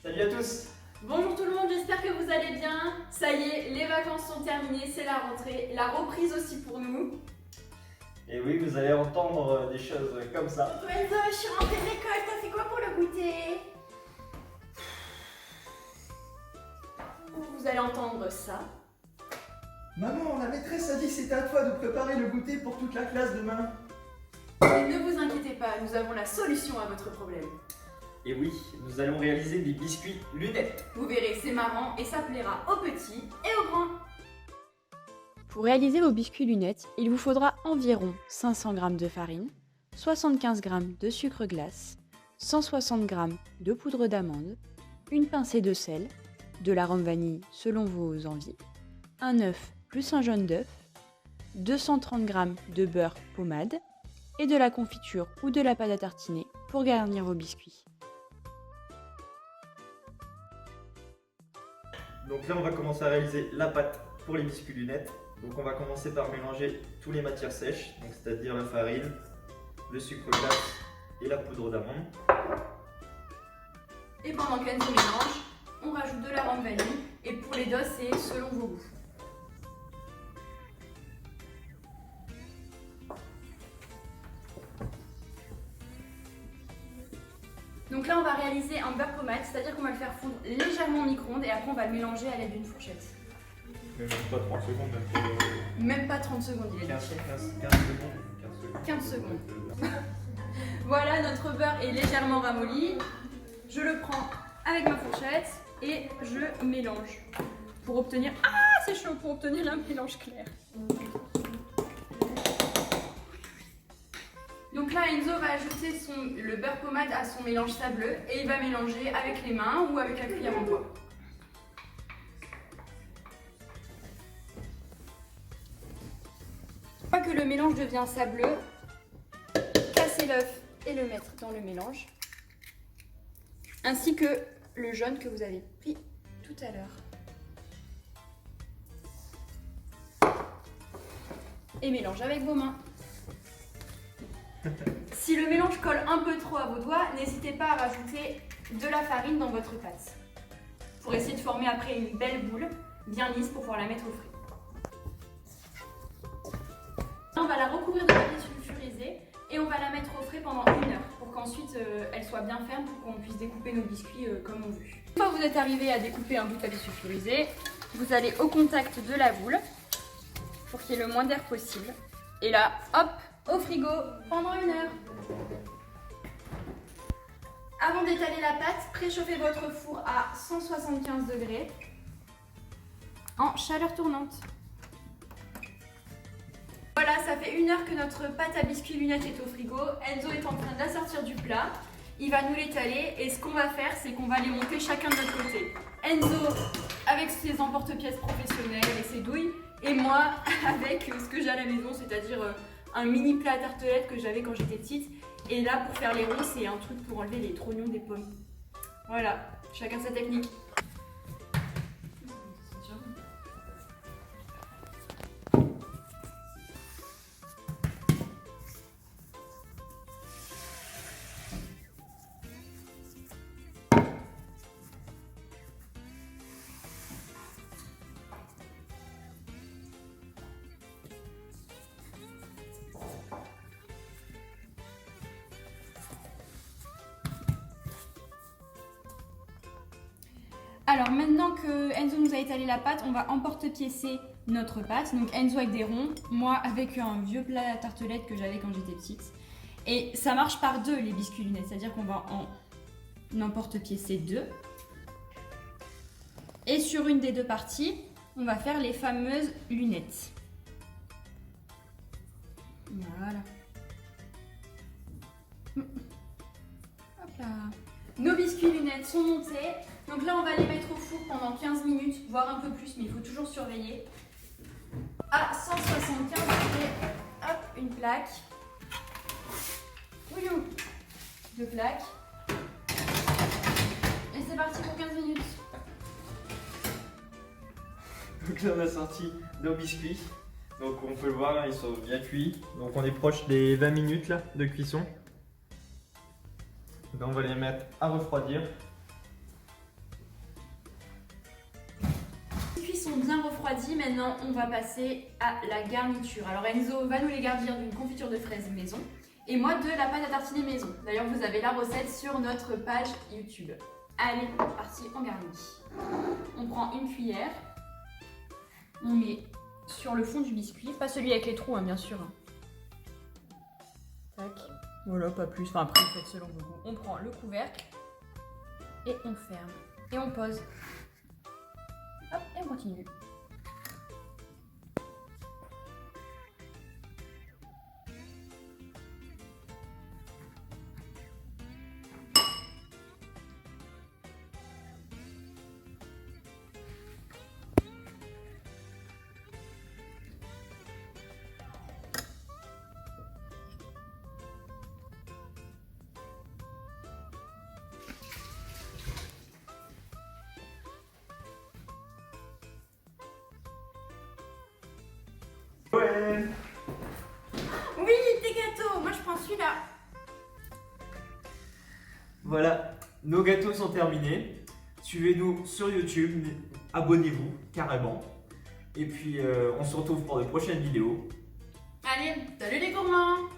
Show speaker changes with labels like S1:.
S1: Salut à tous.
S2: Bonjour tout le monde, j'espère que vous allez bien. Ça y est, les vacances sont terminées, c'est la rentrée, la reprise aussi pour nous.
S1: Et oui, vous allez entendre des choses comme ça.
S2: Enzo, je suis rentrée de l'école, t'as fait quoi pour le goûter? Vous allez entendre ça.
S3: Maman, la maîtresse a dit que c'était à toi de préparer le goûter pour toute la classe demain.
S2: Et ne vous inquiétez pas, nous avons la solution à votre problème.
S1: Et oui, nous allons réaliser des biscuits lunettes.
S2: Vous verrez, c'est marrant et ça plaira aux petits et aux grands.
S4: Pour réaliser vos biscuits lunettes, il vous faudra environ 500 g de farine, 75 g de sucre glace, 160 g de poudre d'amande, une pincée de sel, de l'arôme vanille selon vos envies, un œuf plus un jaune d'œuf, 230 g de beurre pommade et de la confiture ou de la pâte à tartiner pour garnir vos biscuits.
S1: Donc là, on va commencer à réaliser la pâte pour les biscuits lunettes. Donc on va commencer par mélanger toutes les matières sèches, c'est-à-dire la farine, le sucre glace et la poudre d'amande.
S2: Et pendant qu'Enzo mélange, on rajoute de l'arôme vanille et pour les doses, c'est selon vos goûts. Donc là, on va réaliser un beurre pommade, c'est-à-dire qu'on va le faire fondre légèrement au micro-ondes et après on va le mélanger à l'aide d'une fourchette.
S1: Mais même pas 30 secondes,
S2: Même pas 30 secondes, il est
S1: 15
S2: chef.
S1: secondes.
S2: 15 secondes. Voilà, notre beurre est légèrement ramolli. Je le prends avec ma fourchette et je mélange pour obtenir... Ah, c'est chaud, pour obtenir un mélange clair. Donc là, Enzo va ajouter le beurre pommade à son mélange sableux et il va mélanger avec les mains ou avec la cuillère en bois. Une fois que le mélange devient sableux, cassez l'œuf et le mettre dans le mélange, ainsi que le jaune que vous avez pris tout à l'heure. Et mélange avec vos mains. Si le mélange colle un peu trop à vos doigts, n'hésitez pas à rajouter de la farine dans votre pâte pour essayer de former après une belle boule bien lisse pour pouvoir la mettre au frais. On va la recouvrir de papier sulfurisé et on va la mettre au frais pendant 1 heure pour qu'ensuite elle soit bien ferme pour qu'on puisse découper nos biscuits comme on veut. Une fois que vous êtes arrivé à découper un bout de papier sulfurisé, vous allez au contact de la boule pour qu'il y ait le moins d'air possible. Et là, hop, au frigo pendant 1 heure. Avant d'étaler la pâte, préchauffez votre four à 175 degrés en chaleur tournante. Voilà, ça fait 1 heure que notre pâte à biscuits lunettes est au frigo. Enzo est en train de la sortir du plat. Il va nous l'étaler et ce qu'on va faire, c'est qu'on va les monter chacun de notre côté. Enzo avec ses emporte-pièces professionnels et ses douilles, et moi avec ce que j'ai à la maison, c'est-à-dire un mini plat à tartelettes que j'avais quand j'étais petite. Et là, pour faire les ronds, c'est un truc pour enlever les trognons des pommes. Voilà, chacun sa technique. Alors maintenant que Enzo nous a étalé la pâte, on va emporte-piécer notre pâte. Donc Enzo avec des ronds, moi avec un vieux plat à tartelettes que j'avais quand j'étais petite. Et ça marche par deux les biscuits lunettes, c'est-à-dire qu'on va en emporte-piécer 2. Et sur une des deux parties, on va faire les fameuses lunettes. Voilà. Hop là. Nos biscuits lunettes sont montés. Donc là, on va les mettre au four pendant 15 minutes, voire un peu plus, mais il faut toujours surveiller. À 175 degrés. Hop, une plaque. Ouillou, 2 plaques. Et c'est parti pour 15 minutes.
S1: Donc là, on a sorti nos biscuits. Donc on peut le voir, ils sont bien cuits. Donc on est proche des 20 minutes là, de cuisson. Donc on va les mettre à refroidir.
S2: sont bien refroidis, maintenant on va passer à la garniture. Alors Enzo va nous les garnir d'une confiture de fraises maison et moi de la pâte à tartiner maison. D'ailleurs vous avez la recette sur notre page YouTube. Allez, parti, on garnit. On prend une cuillère, on met sur le fond du biscuit, pas celui avec les trous bien sûr. Tac, voilà, pas plus, enfin après vous faites selon vos goûts. On prend le couvercle et on ferme et on pose. Hop, et on continue.
S1: Ouais.
S2: Oui, tes gâteaux, moi je prends celui-là.
S1: Voilà, nos gâteaux sont terminés. Suivez-nous sur YouTube, abonnez-vous carrément. Et puis on se retrouve pour de prochaines vidéos.
S2: Allez, salut les gourmands!